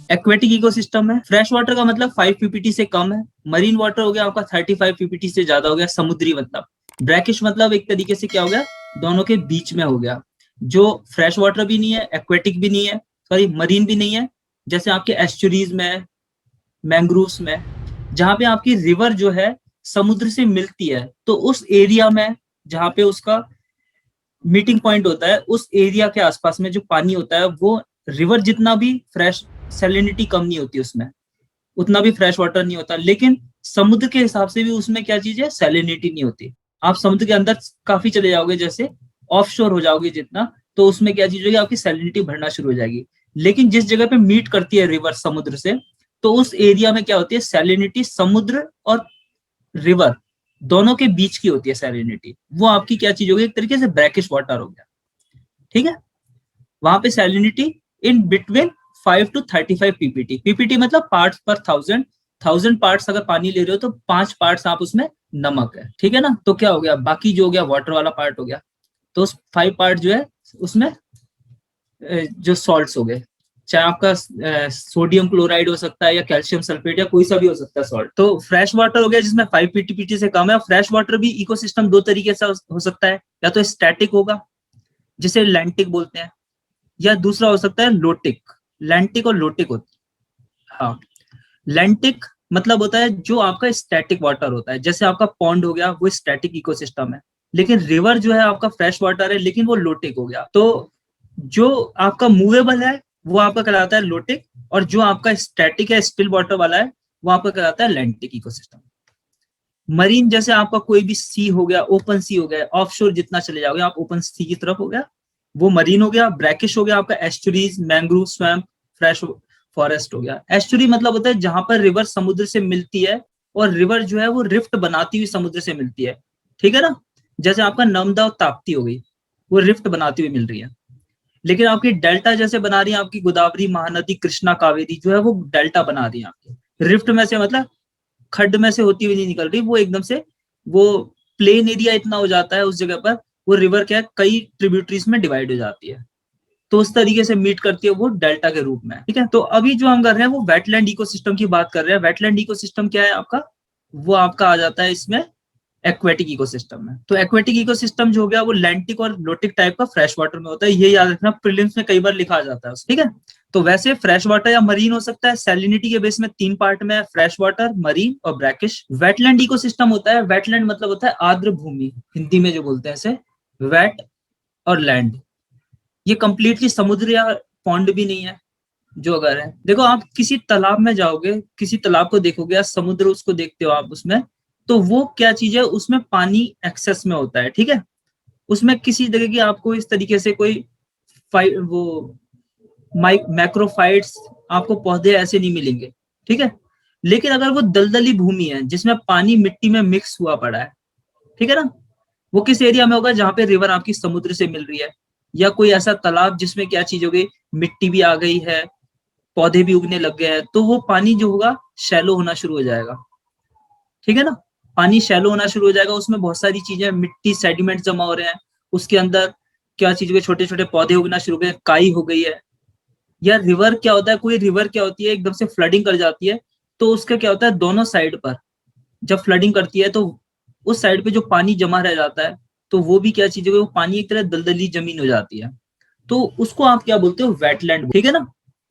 Aquatic ecosystem है, fresh water का मतलब 5 पीपीटी से कम है, मरीन वाटर हो गया आपका 35 पीपीटी से ज्यादा हो गया, समुद्री मतलब। ब्रैकिश मतलब एक तरीके से क्या हो गया, दोनों के बीच में हो गया, जो फ्रेश वाटर भी नहीं है, एक्वेटिक भी नहीं है, सॉरी मरीन भी नहीं है, जैसे आपके एस्चुरीज में, मैंग्रोव्स में, जहां पे आपकी रिवर जो है समुद्र से मिलती है, तो उस एरिया में जहां पे उसका मीटिंग पॉइंट होता है, उस एरिया के आसपास में जो पानी होता है वो रिवर जितना भी फ्रेश, सैलिनिटी कम नहीं होती उसमें, उतना भी फ्रेश वाटर नहीं होता, लेकिन समुद्र के हिसाब से भी उसमें क्या चीज है, सैलिनिटी नहीं होती। आप समुद्र के अंदर काफी चले जाओगे, जैसे ऑफ शोर हो जाओगे जितना, तो उसमें क्या चीज होगी, आपकी सैलिनिटी बढ़ना शुरू हो जाएगी। लेकिन जिस जगह पे मीट करती है रिवर समुद्र से, तो उस एरिया में क्या होती है, सैलिनिटी समुद्र और रिवर दोनों के बीच की होती है सैलिनिटी, वो आपकी क्या चीज होगी, एक तरीके से ब्रैकिश वाटर हो गया। ठीक है, वहां पे salinity in between 5 to 35 PPT, PPT मतलब पार्ट्स पर थाउजेंड, 1000 पार्ट्स अगर पानी ले रहे हो तो 5 पार्ट्स आप उसमें नमक है, ठीक है ना। तो क्या हो गया, बाकी जो हो गया वाटर वाला पार्ट हो गया, तो उस 5 पार्ट जो है उसमें जो सॉल्ट्स हो गए, चाहे आपका सोडियम क्लोराइड हो सकता है या कैल्शियम सल्फेट या कोई सा भी हो सकता है सॉल्ट। तो फ्रेश वाटर हो गया जिसमें 5 पीटीपीटी से कम है। फ्रेश वाटर भी इकोसिस्टम दो तरीके से हो सकता है, या तो स्टैटिक होगा जिसे लैंटिक बोलते हैं, या दूसरा हो सकता है लोटिक। लैंटिक और लोटिक होती है। हाँ, लैंटिक मतलब होता है जो आपका स्टैटिक वाटर होता है, जैसे आपका पॉन्ड हो गया वो स्टैटिक इकोसिस्टम है, लेकिन रिवर जो है आपका फ्रेश वाटर है लेकिन वो लोटिक हो गया। तो जो आपका मूवेबल है वो आपका कहलाता है लोटिक, और जो आपका स्टैटिक है स्टिल वाटर वाला है वो आपका कहलाता है लैंटिक इकोसिस्टम। मरीन जैसे आपका कोई भी सी हो गया, ओपन सी हो गया, ऑफ शोर जितना चले जाओगे आप ओपन सी की तरफ हो गया, वो मरीन हो गया। ब्रैकिश हो गया आपका estuaries, mangrove, swamp, fresh forest हो गया। एस्चुरी मतलब होता है जहां पर रिवर समुद्र से मिलती है, और रिवर जो है वो रिफ्ट बनाती हुई समुद्र से मिलती है, ठीक है ना। जैसे आपका नर्मदा और ताप्ती हो गई, वो रिफ्ट बनाती हुई मिल रही है। लेकिन आपकी डेल्टा जैसे बना रही है, आपकी गोदावरी, महानदी, कृष्णा, कावेरी जो है वो डेल्टा बना रही है आपकी रिफ्ट में से, मतलब खड्ड में से होती हुई नहीं निकल रही, वो एकदम से वो प्लेन एरिया इतना हो जाता है उस जगह पर, वो रिवर क्या है कई ट्रिब्यूटरीज में डिवाइड हो जाती है, तो उस तरीके से मीट करती है वो डेल्टा के रूप में। ठीक है, तो अभी जो हम कर रहे हैं वो वेटलैंड इकोसिस्टम की बात कर रहे हैं। वेटलैंड इकोसिस्टम क्या है आपका, वो आपका आ जाता है इसमें एक्वेटिक इकोसिस्टम में। तो एक्वेटिक इकोसिस्टम जो हो गया वो लैंटिक और लोटिक टाइप का फ्रेश वाटर में होता है, ये याद रखना, प्रीलिम्स में कई बार लिखा जाता है। ठीक है, तो वैसे फ्रेश वाटर या मरीन हो सकता है। सैलिनिटी के बेस में 3 पार्ट में, फ्रेश वाटर, मरीन और ब्रैकिश। वेटलैंड इकोसिस्टम होता है, वेटलैंड मतलब होता है आर्द्र भूमि, हिंदी में जो बोलते हैं इसे, वेट और लैंड। ये कंप्लीटली समुद्र या पॉन्ड भी नहीं है। जो अगर है, देखो आप किसी तालाब में जाओगे, किसी तालाब को देखोगे या समुद्र उसको देखते हो आप उसमें, तो वो क्या चीज है, उसमें पानी एक्सेस में होता है, ठीक है। उसमें किसी तरह की आपको इस तरीके से कोई वो मैक्रोफाइट्स, आपको पौधे ऐसे नहीं मिलेंगे, ठीक है। लेकिन अगर वो दलदली भूमि है जिसमें पानी मिट्टी में मिक्स हुआ पड़ा है, ठीक है ना, वो किस एरिया में होगा, जहां पे रिवर आपकी समुद्र से मिल रही है, या कोई ऐसा तालाब जिसमें क्या चीज हो गई, मिट्टी भी आ गई है, पौधे भी उगने लग गए हैं, तो वो पानी जो होगा शैलो होना शुरू हो जाएगा, ठीक है ना। पानी शैलो होना शुरू हो जाएगा, उसमें बहुत सारी चीजें, मिट्टी, सेडिमेंट जमा हो रहे हैं, उसके अंदर क्या चीज हो गई, छोटे छोटे पौधे उगना शुरू हो गए, काई हो गई है। या रिवर क्या होता है, कोई रिवर क्या होती है एकदम से फ्लडिंग कर जाती है, तो उसका क्या होता है, दोनों साइड पर जब फ्लडिंग करती है तो उस साइड पे जो पानी जमा रह जाता है, तो वो भी क्या चीज है, वो पानी एक तरह दलदली जमीन हो जाती है, तो उसको आप क्या बोलते हो, वेटलैंड, ठीक है ना।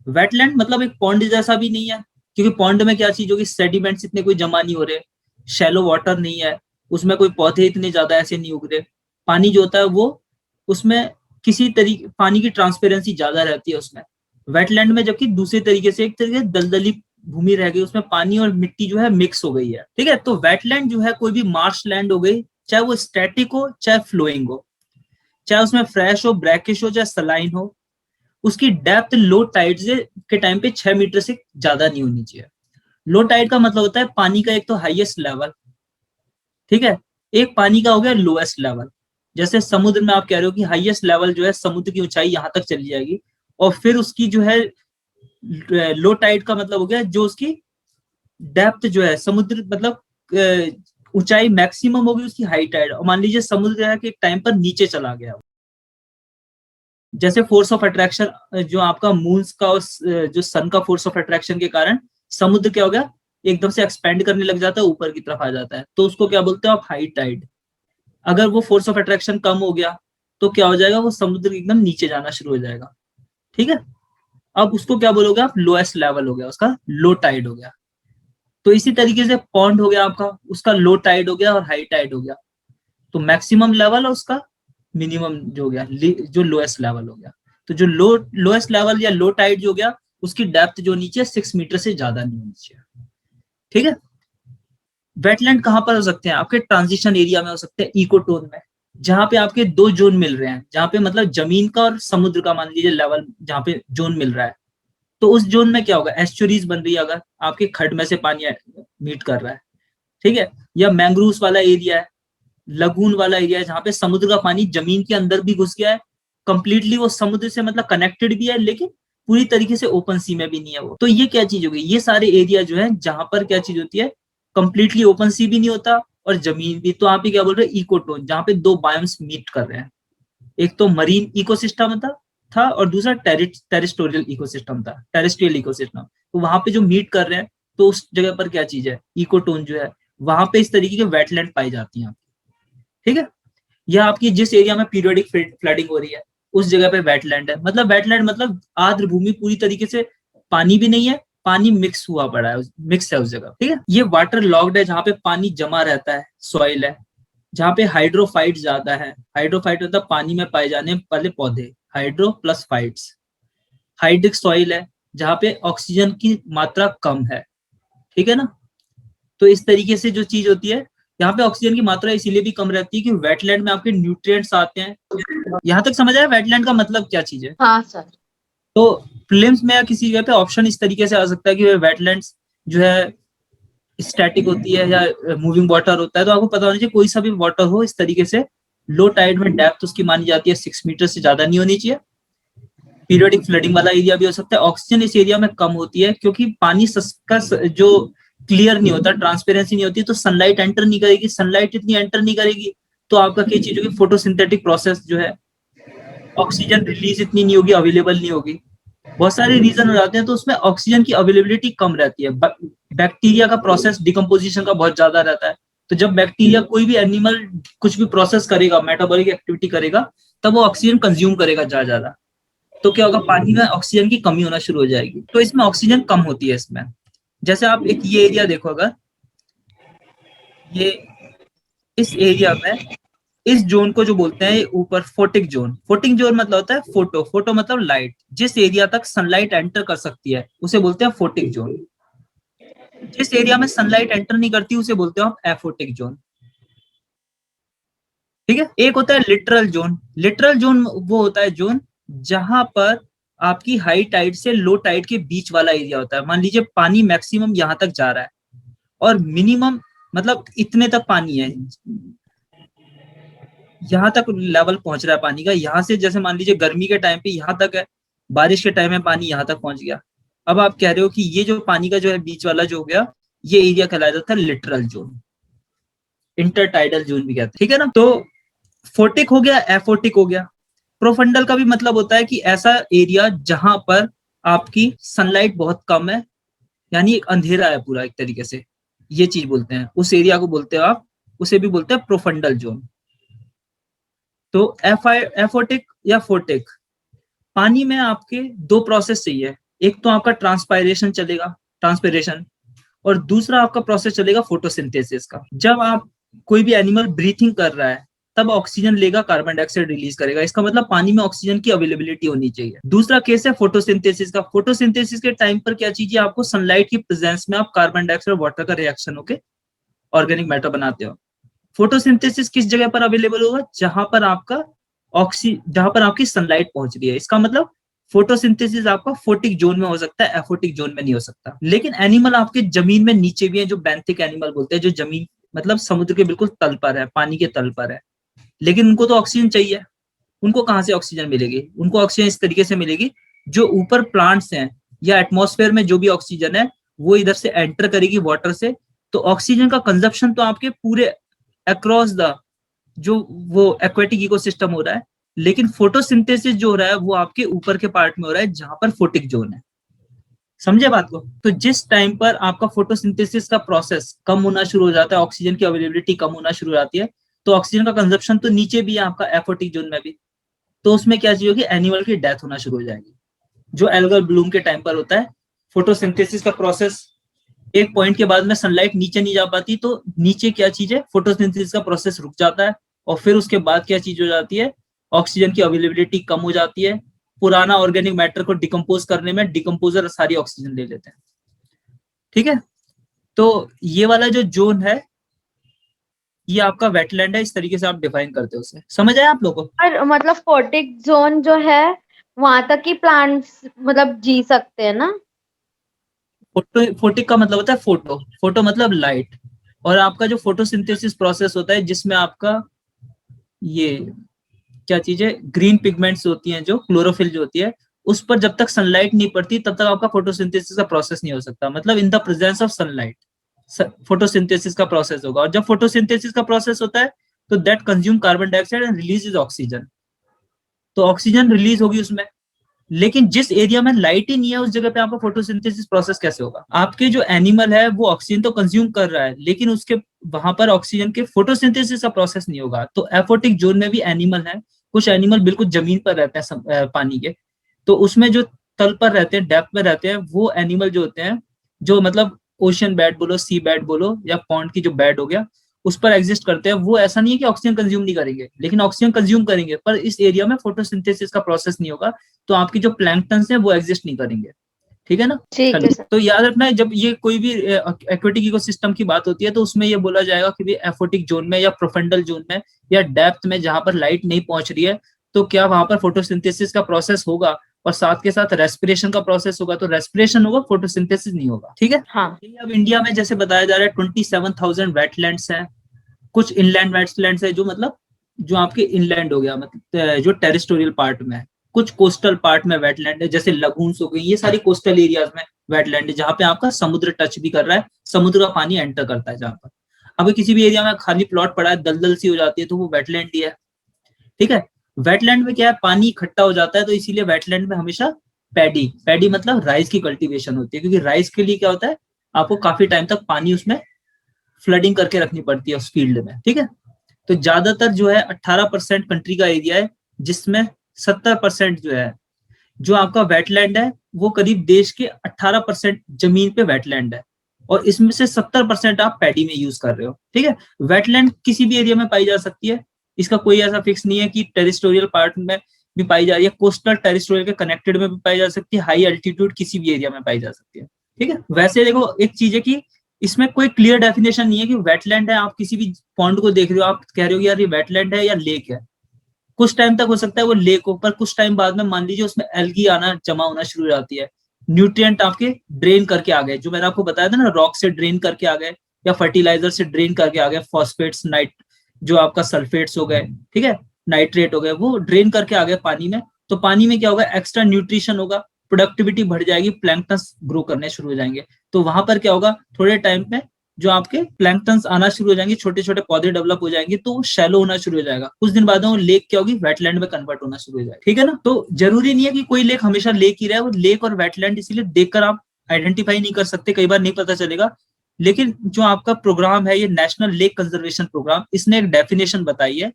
वेटलैंड मतलब एक पॉन्ड जैसा भी नहीं है, क्योंकि पॉन्ड में क्या चीज होगी, सेडिमेंट्स इतने कोई जमा नहीं हो रहे, शैलो वाटर नहीं है, उसमें कोई पौधे इतने ज्यादा ऐसे नहीं उग रहे, पानी जो होता है वो उसमें किसी तरीके पानी की ट्रांसपेरेंसी ज्यादा रहती है उसमें, वेटलैंड में। जबकि दूसरे तरीके से एक तरीके से दलदली भूमि रह गई, उसमें पानी और मिट्टी जो है मिक्स हो गई है, ठीक है। तो वेटलैंड जो है कोई भी मार्श लैंड हो गई, चाहे वो स्टैटिक हो चाहे फ्लोइंग हो, चाहे उसमें फ्रेश हो, ब्रैकिश हो, चाहे सलाइन हो, उसकी डेप्थ लो टाइड से के टाइम पे 6 मीटर से ज्यादा नहीं होनी चाहिए। लो टाइड का मतलब होता है पानी का एक तो हाईएस्ट लेवल, ठीक है, एक पानी का हो गया लोएस्ट लेवल। जैसे समुद्र में आप कह रहे हो कि हाईएस्ट लेवल जो है समुद्र की ऊंचाई यहां तक चली जाएगी, और फिर उसकी जो है लो टाइड का मतलब हो गया जो उसकी डेप्थ जो है समुद्र, मतलब ऊंचाई मैक्सिमम होगी उसकी हाई टाइड, और मान लीजिए समुद्र के टाइम पर नीचे चला गया, जैसे फोर्स ऑफ अट्रैक्शन जो आपका मून्स का और जो सन का फोर्स ऑफ अट्रैक्शन के कारण समुद्र क्या हो गया, एकदम से एक्सपेंड करने लग जाता है, ऊपर की तरफ आ जाता है, तो उसको क्या बोलते हो आप, हाई टाइड। अगर वो फोर्स ऑफ अट्रैक्शन कम हो गया तो क्या हो जाएगा, वो समुद्र एकदम नीचे जाना शुरू हो जाएगा। ठीक है, अब उसको क्या बोलोगे आप, लोएस्ट लेवल हो गया उसका, लो टाइड हो गया। तो इसी तरीके से पॉन्ड हो गया आपका, उसका लो टाइड हो गया और हाई टाइड हो गया। तो मैक्सिमम लेवल और उसका मिनिमम जो हो गया, जो लोएस्ट लेवल हो गया। तो जो लोएस्ट लेवल या लो टाइड जो हो गया, उसकी डेप्थ जो नीचे 6 मीटर से ज्यादा नहीं होनी चाहिए। ठीक है। वेटलैंड कहां पर हो सकते हैं, आपके ट्रांजिशन एरिया में हो सकते हैं, इकोटोन में, जहां पे आपके दो जोन मिल रहे हैं, जहां पे मतलब जमीन का और समुद्र का मान लीजिए लेवल जहां पे जोन मिल रहा है, तो उस जोन में क्या होगा, एस्चुरीज बन रही है, अगर आपके खड में से पानी मीट कर रहा है। ठीक है, या मैंग्रूव्स वाला एरिया है, लगून वाला एरिया है, जहां पे समुद्र का पानी जमीन के अंदर भी घुस गया है, कंप्लीटली वो समुद्र से मतलब कनेक्टेड भी है, लेकिन पूरी तरीके से ओपन सी में भी नहीं है वो। तो ये क्या चीज हो गई, ये सारे एरिया जो है जहां पर क्या चीज होती है, कंप्लीटली ओपन सी भी नहीं होता और जमीन भी। तो आप ही क्या बोल रहे हैं, इकोटोन, जहां पे दो बायोम्स मीट कर रहे हैं, एक तो मरीन इकोसिस्टम था और दूसरा टेरिस्टोरियल इकोसिस्टम था, टेरिस्ट्रियल इकोसिस्टम। तो वहां पे जो मीट कर रहे हैं, तो उस जगह पर क्या चीज है, इकोटोन जो है, वहां पे इस तरीके के वेटलैंड पाई जाती हैं। ठीक है, या आपकी जिस एरिया में पीरियोडिक फ्लडिंग हो रही है, उस जगह पे वेटलैंड है। मतलब वेटलैंड मतलब आर्द्र भूमि, पूरी तरीके से पानी भी नहीं है, पानी मिक्स हुआ पड़ा है, मिक्स है उस जगह। ठीक है, ये वाटर लॉग्ड है, जहाँ पे पानी जमा रहता है, सॉइल है। जहाँ पे हाइड्रोफाइट ज्यादा है, हाइड्रोफाइट मतलब पानी में पाए जाने वाले पौधे, hydro plus fights. Hydric soil है, जहाँ पे ऑक्सीजन की मात्रा कम है। ठीक है ना। तो इस तरीके से जो चीज होती है, यहाँ पे ऑक्सीजन की मात्रा इसीलिए भी कम रहती है कि वेटलैंड में आपके न्यूट्रिएंट्स आते हैं। यहाँ तक समझ आया वेटलैंड का मतलब क्या चीज है। हाँ सर। तो प्रीलिम्स में या किसी जगह पे ऑप्शन इस तरीके से आ सकता है कि वेटलैंड्स जो है स्टैटिक होती है या मूविंग वाटर होता है। तो आपको पता होना चाहिए कोई सा भी वाटर हो इस तरीके से, लो टाइड में डेप्थ उसकी मानी जाती है 6 मीटर से ज्यादा नहीं होनी चाहिए। पीरियोडिक फ्लडिंग वाला एरिया भी हो सकता है। ऑक्सीजन इस एरिया में कम होती है क्योंकि पानी का जो क्लियर नहीं होता, ट्रांसपेरेंसी नहीं होती, तो सनलाइट एंटर नहीं करेगी। सनलाइट इतनी एंटर नहीं करेगी तो आपका क्या चीज होगी, फोटोसिंथेटिक प्रोसेस जो है, ऑक्सीजन रिलीज इतनी नहीं होगी, अवेलेबल नहीं होगी। बहुत सारे रीजन हो जाते हैं, तो उसमें ऑक्सीजन की अवेलेबिलिटी कम रहती है। बैक्टीरिया का प्रोसेस डिकम्पोजिशन का बहुत ज्यादा रहता है। तो जब बैक्टीरिया कोई भी एनिमल कुछ भी प्रोसेस करेगा, मेटाबॉलिक एक्टिविटी करेगा, तब वो ऑक्सीजन कंज्यूम करेगा ज्यादा। तो क्या होगा, पानी में ऑक्सीजन की कमी होना शुरू हो जाएगी। तो इसमें ऑक्सीजन कम होती है इसमें। जैसे आप एक ये एरिया देखो, अगर ये इस एरिया में, इस जोन को जो बोलते हैं ऊपर फोटिक जोन। फोटिक जोन मतलब होता है फोटो, फोटो मतलब लाइट, जिस एरिया तक सनलाइट एंटर कर सकती है उसे बोलते हैं फोटिक जोन। जिस एरिया में सनलाइट एंटर नहीं करती उसे बोलते हो आप एफोटिक जोन। ठीक है, एक होता है लिटरल जोन। लिटरल जोन वो होता है जोन जहां पर आपकी हाई टाइड से लो टाइड के बीच वाला एरिया होता है। मान लीजिए पानी मैक्सिमम यहां तक जा रहा है और मिनिमम मतलब इतने तक पानी है, यहाँ तक लेवल पहुंच रहा है पानी का। यहाँ से जैसे मान लीजिए गर्मी के टाइम पे यहाँ तक है, बारिश के टाइम में पानी यहाँ तक पहुंच गया। अब आप कह रहे हो कि ये जो पानी का जो है बीच वाला जो हो गया, ये एरिया कहलाया जाता है लिटरल जोन, इंटरटाइडल जोन भी कहते हैं। ठीक है ना। तो फोटिक हो गया, एफोटिक हो गया। प्रोफंडल का भी मतलब होता है कि ऐसा एरिया जहां पर आपकी सनलाइट बहुत कम है, यानी एक अंधेरा है पूरा एक तरीके से, ये चीज बोलते हैं, उस एरिया को बोलते हो आप, उसे भी बोलते हैं प्रोफंडल जोन। तो एफोटिक या फोटिक, पानी में आपके दो प्रोसेस चाहिए। एक तो आपका ट्रांसपायरेशन चलेगा, ट्रांसपिरेशन, और दूसरा आपका प्रोसेस चलेगा फोटोसिंथेसिस का। जब आप कोई भी एनिमल ब्रीथिंग कर रहा है तब ऑक्सीजन लेगा, कार्बन डाइऑक्साइड रिलीज करेगा। इसका मतलब पानी में ऑक्सीजन की अवेलेबिलिटी होनी चाहिए। दूसरा केस है फोटोसिंथेसिस का। फोटोसिंथेसिस के टाइम पर क्या चीजें, आपको सनलाइट की प्रेजेंस में आप कार्बन डाइऑक्साइड वाटर का रिएक्शन होकर ऑर्गेनिक मैटर बनाते हो। फोटोसिंथेसिस किस जगह पर अवेलेबल होगा, जहां पर आपकी सनलाइट पहुंच रही है। इसका मतलब फोटोसिंथेसिस आपका फोटिक जोन में हो सकता है, एफोटिक जोन में नहीं हो सकता। लेकिन एनिमल आपके जमीन में नीचे भी है, जो बेंथिक एनिमल बोलते हैं, जो जमीन मतलब समुद्र के बिल्कुल तल पर है, पानी के तल पर है, लेकिन उनको तो ऑक्सीजन चाहिए। उनको कहाँ से ऑक्सीजन मिलेगी, उनको ऑक्सीजन इस तरीके से मिलेगी, जो ऊपर प्लांट्स हैं या एटमॉस्फेयर में जो भी ऑक्सीजन है वो इधर से एंटर करेगी वाटर से। तो ऑक्सीजन का कंजप्शन तो आपके पूरे अक्रॉस द जो वो एक्वेटिक इकोसिस्टम हो रहा है, लेकिन फोटोसिंथेसिस जो हो रहा है वो आपके ऊपर के पार्ट में हो रहा है जहां पर फोटिक जोन है। समझे बात को? तो जिस टाइम पर आपका फोटोसिंथेसिस का प्रोसेस कम होना शुरू हो जाता है, ऑक्सीजन की अवेलेबिलिटी कम होना शुरू हो जाती है, तो ऑक्सीजन का कंजप्शन तो नीचे भी है आपका एफोटिक जोन में भी, तो उसमें क्या चीज होगी, एनिमल की डेथ होना शुरू हो जाएगी, जो एल्गल ब्लूम के टाइम पर होता है। फोटोसिंथेसिस का प्रोसेस एक पॉइंट के बाद में सनलाइट नीचे नहीं जा पाती, तो नीचे क्या चीज है, फोटोसिंथेसिस का प्रोसेस रुक जाता है, और फिर उसके बाद क्या चीज हो जाती है, ऑक्सीजन की अवेलेबिलिटी कम हो जाती है, पुराना ऑर्गेनिक मैटर को डिकम्पोज करने में डिकम्पोजर सारी ऑक्सीजन ले लेते हैं। ठीक है, तो ये वाला जो जोन है ये आपका वेटलैंड है, इस तरीके से आप डिफाइन करते हो उसे। समझ आया आप लोगों को? और मतलब फोटिक जोन जो है वहां तक ही प्लांट्स मतलब जी सकते हैं ना? फोटिक का मतलब होता है फोटो, फोटो मतलब लाइट, और आपका जो फोटोसिंथेसिस प्रोसेस होता है जिसमें आपका ये क्या चीज है, ग्रीन पिगमेंट्स होती हैं, जो क्लोरोफिल जो होती है, उस पर जब तक सनलाइट नहीं पड़ती तब तक आपका फोटोसिंथेसिस का प्रोसेस नहीं हो सकता। मतलब in the presence of sunlight photosynthesis का प्रोसेस होगा, और जब फोटोसिंथेसिस का प्रोसेस होता है तो that consume carbon dioxide and release is oxygen, तो ऑक्सीजन रिलीज होगी उसमें। लेकिन जिस एरिया में लाइट ही नहीं है उस जगह पे आपका फोटोसिंथेसिस प्रोसेस कैसे होगा? आपके जो एनिमल है वो ऑक्सीजन तो कंज्यूम कर रहा है, लेकिन उसके वहां पर ऑक्सीजन के फोटोसिंथेसिस का प्रोसेस नहीं होगा। तो एफोटिक जोन में भी एनिमल है, कुछ एनिमल बिल्कुल जमीन पर रहते हैं पानी के, तो उसमें जो तल पर रहते हैं, डेप्थ में रहते हैं, वो एनिमल जो होते हैं, जो मतलब ओशियन बैड बोलो, सी बैड बोलो, या पॉन्ड की जो बैड हो गया, उस पर एग्जिस्ट करते हैं, वो ऐसा नहीं है कि ऑक्सीजन कंज्यूम नहीं करेंगे, लेकिन ऑक्सीजन कंज्यूम करेंगे, पर इस एरिया में फोटोसिंथेसिस का प्रोसेस नहीं होगा, तो आपकी जो प्लैंक्टन्स है वो एग्जिस्ट नहीं करेंगे। ठीक है ना? ठीक है चलो, सर। तो याद रखना है जब ये कोई भी एक्वेटिक इकोसिस्टम की बात होती है तो उसमें ये बोला जाएगा कि भी एफोटिक जोन में या प्रोफंडल जोन में या डेप्थ में जहां पर लाइट नहीं पहुंच रही है, तो क्या वहां पर फोटोसिंथेसिस का प्रोसेस होगा, और साथ के साथ रेस्पिरेशन का प्रोसेस होगा, तो रेस्पिरेशन होगा, फोटोसिंथेसिस नहीं होगा। ठीक है? हाँ। अब इंडिया में जैसे बताया जा रहा है 27,000 वेटलैंड्स हैं, कुछ इनलैंड वेटलैंड्स है जो मतलब जो आपके इनलैंड हो गया, मतलब जो टेरिस्टोरियल पार्ट में है, कुछ कोस्टल पार्ट में वेटलैंड है, जैसे लगून्स हो गई, ये सारी कोस्टल एरियाज में वेटलैंड है, जहां पे आपका समुद्र टच भी कर रहा है, समुद्र का पानी एंटर करता है जहां पर। अभी किसी भी एरिया में खाली प्लॉट पड़ा है, दलदल सी हो जाती है, तो वो वेटलैंड ही है। ठीक है? वेटलैंड में क्या है, पानी इकट्ठा हो जाता है, तो इसीलिए वेटलैंड में हमेशा पैडी पैडी मतलब राइस की कल्टीवेशन होती है, क्योंकि राइस के लिए क्या होता है, आपको काफी टाइम तक पानी उसमें फ्लडिंग करके रखनी पड़ती है उस फील्ड में। ठीक है? तो ज्यादातर जो है 18% कंट्री का एरिया है, जिसमें 70% जो है, जो आपका वेटलैंड है, वो करीब देश के 18% जमीन पे वेटलैंड है, और इसमें से 70% आप पैडी में यूज कर रहे हो। ठीक है? वेटलैंड किसी भी एरिया में पाई जा सकती है, इसका कोई ऐसा फिक्स नहीं है कि टेरिस्टोरियल पार्ट में भी पाई जा रही है, कोस्टल टेरिस्टोरियल के कनेक्टेड में भी पाई जा सकती है, हाई एल्टीट्यूड किसी भी एरिया में पाई जा सकती है। ठीक है? वैसे देखो एक चीज है कि इसमें कोई क्लियर डेफिनेशन नहीं है कि वेटलैंड है, आप किसी भी पॉन्ड को देख रहे हो, आप कह रहे हो यार ये वेटलैंड है या लेक है, कुछ टाइम तक हो सकता है वो लेक हो, पर कुछ टाइम बाद में मान लीजिए उसमें एल्गी आना, जमा होना शुरू हो जाती है, न्यूट्रिएंट आपके ड्रेन करके आ गए, जो मैंने आपको बताया था ना, रॉक से ड्रेन करके आ गए, या फर्टिलाइजर से ड्रेन करके आ गए, फॉस्फेट्स, नाइट जो आपका सल्फेट्स हो गए, ठीक है, नाइट्रेट हो गए, वो ड्रेन करके आ गए पानी में, तो पानी में क्या होगा, एक्स्ट्रा न्यूट्रिशन होगा, प्रोडक्टिविटी बढ़ जाएगी, प्लैंक्टन्स ग्रो करने शुरू हो जाएंगे, तो वहां पर क्या होगा, थोड़े टाइम में जो आपके प्लैंक्टन्स आना शुरू हो जाएंगे, छोटे छोटे पौधे डेवलप हो जाएंगे, तो वो शैलो होना शुरू हो जाएगा, कुछ दिन बाद वो लेक क्या होगी, वेटलैंड में कन्वर्ट होना शुरू हो जाएगा। ठीक है ना? तो जरूरी नहीं है कि कोई लेक हमेशा लेक ही रहे, वो लेक और वेटलैंड इसीलिए देखकर आप आइडेंटिफाई नहीं कर सकते, कई बार नहीं पता चलेगा, लेकिन जो आपका प्रोग्राम है ये नेशनल लेक कंजर्वेशन प्रोग्राम, इसने एक डेफिनेशन बताई है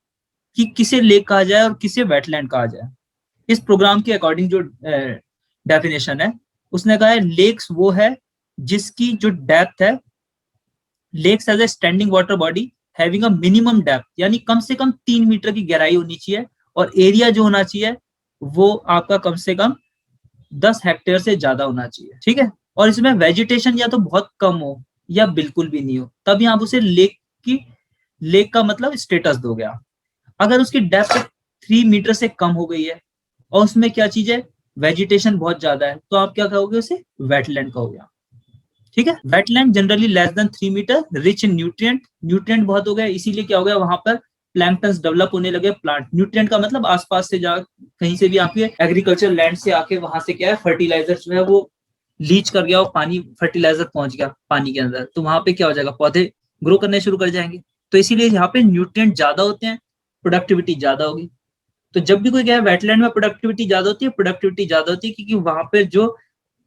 कि किसे लेक कहा जाए और किसे वेटलैंड कहा जाए। इस प्रोग्राम के अकॉर्डिंग जो डेफिनेशन है, उसने कहा है लेक्स वो है जिसकी जो डेप्थ है, lakes as a standing water body having a minimum depth, यानी कम से कम 3 मीटर की गहराई होनी चाहिए, और एरिया जो होना चाहिए वो आपका कम से कम 10 हेक्टेयर से ज्यादा होना चाहिए। ठीक है? और इसमें वेजिटेशन या तो बहुत कम हो या बिल्कुल भी नहीं हो, तभी आप उसे लेक का मतलब स्टेटस दोगे आप। अगर उसकी डेप्थ 3 मीटर से कम हो गई है और उसमें क्या चीज है, वेजिटेशन बहुत ज्यादा है, तो आप क्या कहोगे, उसे वेटलैंड कहोगे आप। ठीक है? Wetland generally less than 3 metre, rich in nutrient, nutrient बहुत हो गया, इसीलिए क्या हो गया, वहां पर प्लैंक्टन्स डेवलप होने लगे, प्लांट न्यूट्रिएंट का मतलब आसपास से जा कहीं से भी आपके एग्रीकल्चर लैंड से आके वहां से क्या है, फर्टिलाइजर जो है वो लीच कर गया, और पानी फर्टिलाइजर पहुंच गया पानी के अंदर, तो वहां पे क्या हो जाएगा, पौधे ग्रो करने शुरू कर जाएंगे, तो इसीलिए यहाँ पे न्यूट्रिएंट ज्यादा होते हैं, प्रोडक्टिविटी ज्यादा होगी। तो जब भी कोई क्या है वेटलैंड में प्रोडक्टिविटी ज्यादा होती है क्योंकि वहां पे जो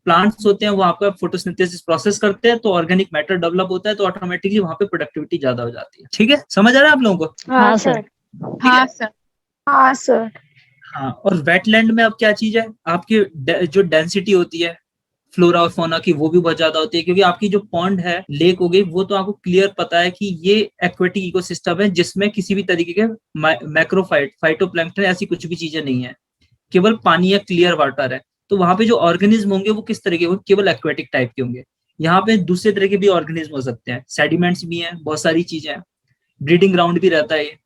प्लांट्स होते हैं वो आपका फोटोसिंथेसिस प्रोसेस करते हैं, तो ऑर्गेनिक मैटर डेवलप होता है, तो ऑटोमेटिकली वहां पे प्रोडक्टिविटी ज्यादा हो जाती है। ठीक है, समझ आ रहा है आप लोगों को? हाँ सर। हाँ सर। हाँ सर। हाँ, और वेटलैंड में अब क्या चीज है, आपकी जो डेंसिटी होती है फ्लोरा और फोना की वो भी बहुत ज्यादा होती है, क्योंकि आपकी जो पॉन्ड है, लेक हो गई, वो तो आपको क्लियर पता है कि ये एक्वेटिक इकोसिस्टम है जिसमें किसी भी तरीके के मैक्रोफाइट, फाइटोप्लैंक्टन ऐसी कुछ भी चीजें नहीं है, केवल पानी है, क्लियर वाटर है। तो वहां पे जो ऑर्गेनिज्म होंगे वो किस तरह के होंगे, केवल एक्वेटिक टाइप के होंगे। यहाँ पे दूसरे तरह के भी ऑर्गेनिज्म हो सकते हैं, सेडिमेंट्स भी हैं, बहुत सारी चीजें हैं, ब्रीडिंग ग्राउंड भी रहता है ये।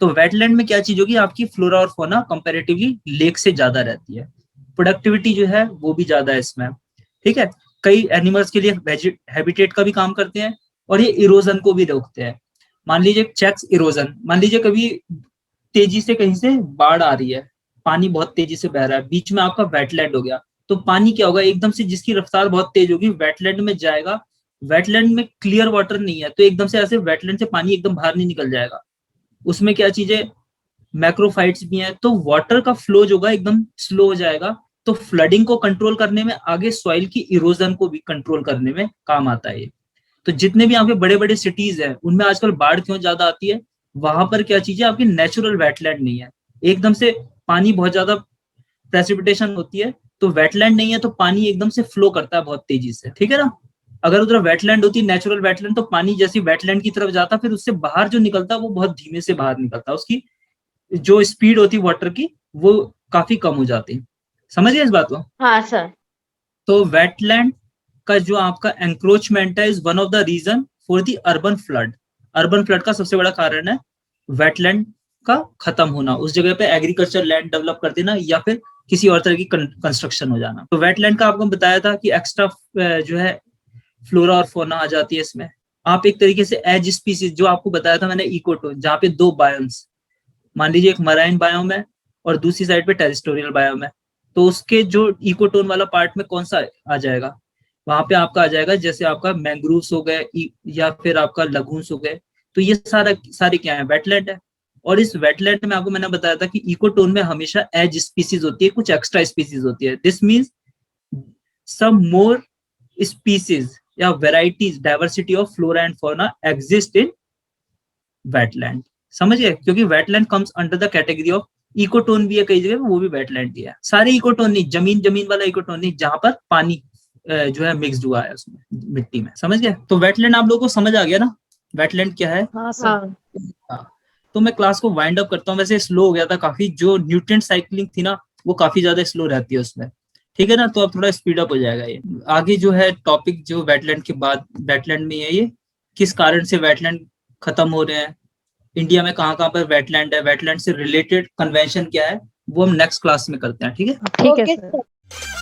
तो वेटलैंड में क्या चीज होगी, आपकी फ्लोरा और फोना कंपैरेटिवली लेक से ज्यादा रहती है, प्रोडक्टिविटी जो है वो भी ज्यादा है इसमें। ठीक है, कई एनिमल्स के लिए हैबिटेट का भी काम करते हैं, और ये इरोजन को भी रोकते हैं। मान लीजिए चेक्स इरोजन, मान लीजिए कभी तेजी से कहीं से बाढ़ आ रही है, पानी बहुत तेजी से बह रहा है, बीच में आपका वेटलैंड हो गया, तो पानी क्या होगा, एकदम से जिसकी रफ्तार बहुत तेज होगी वेटलैंड में जाएगा, वेटलैंड में क्लियर वाटर नहीं है, तो एकदम से ऐसे वेटलैंड से पानी एकदम बाहर नहीं निकल जाएगा, उसमें क्या चीजें, मैक्रोफाइट्स भी हैं, तो वाटर का फ्लो जो होगा एकदम स्लो हो जाएगा। तो फ्लडिंग को कंट्रोल करने में, आगे सॉइल की इरोजन को भी कंट्रोल करने में काम आता है ये। तो जितने भी आपके बड़े बड़े सिटीज हैं उनमें आजकल बाढ़ क्यों ज्यादा आती है, वहां पर क्या चीज है, आपकी नेचुरल वेटलैंड नहीं है, एकदम से पानी बहुत ज्यादा प्रेसिपिटेशन होती है, तो वेटलैंड नहीं है, तो पानी एकदम से फ्लो करता है बहुत तेजी से। ठीक है ना, अगर उधर वेटलैंड होती, नेचुरल वेटलैंड, तो पानी जैसी वेटलैंड की तरफ जाता, फिर उससे बाहर जो निकलता वो बहुत धीमे से बाहर निकलता, उसकी जो स्पीड होती वाटर की वो काफी कम हो जाती। समझ गए इस बात को? हाँ सर। तो वेटलैंड का जो आपका एंक्रोचमेंट है is one of the reason for the urban flood. Urban flood का सबसे बड़ा कारण है वेटलैंड का खत्म होना, उस जगह पे एग्रीकल्चर लैंड डेवलप कर देना या फिर किसी और तरह की कंस्ट्रक्शन हो जाना। तो वेटलैंड का आपको बताया था कि एक्स्ट्रा जो है फ्लोरा और फोना आ जाती है इसमें। आप एक तरीके से एज स्पीसीज, जो आपको बताया था मैंने, इकोटोन, जहाँ पे दो बायोम्स, मान लीजिए एक मराइन बायोम है और दूसरी साइड पे टेरिस्टोरियल बायोम है, तो उसके जो इकोटोन वाला पार्ट में कौन सा आ जाएगा, वहां पे आपका आ जाएगा जैसे आपका मैंग्रोव्स हो गए या फिर आपका लगून्स हो गए, तो ये सारे क्या है, वेटलैंड है। और इस वेटलैंड में आपको मैंने बताया था कि इकोटोन में हमेशा एज स्पीसीज होती है, कुछ एक्स्ट्रा स्पीसीज होती है, this means some more species या varieties, diversity of flora and fauna exist in wetland. समझ गए, क्योंकि wetland comes under the category of, ecotone भी है कई जगह, वो भी वेटलैंड भी है, सारे इकोटोन नहीं, जमीन वाला इकोटोन नहीं, जहां पर पानी जो है मिक्स्ड हुआ है उसमें मिट्टी में। समझ गए? तो वेटलैंड आप लोगों को समझ आ गया ना, वेटलैंड क्या है? हाँ सर। हाँ। तो मैं क्लास को वाइंड अप करता हूँ, वैसे स्लो हो गया था काफी, जो न्यूट्रिएंट साइक्लिंग थी ना वो काफी ज्यादा स्लो रहती है उसमें। ठीक है ना, तो अब थोड़ा स्पीड अप हो जाएगा ये। आगे जो है टॉपिक जो वेटलैंड के बाद, वेटलैंड में है ये, किस कारण से वेटलैंड खत्म हो रहे हैं, इंडिया में कहाँ पर वेटलैंड है, वेटलैंड से रिलेटेड कन्वेंशन क्या है, वो हम नेक्स्ट क्लास में करते हैं। ठीक है? ठीक है ओके सर। सर।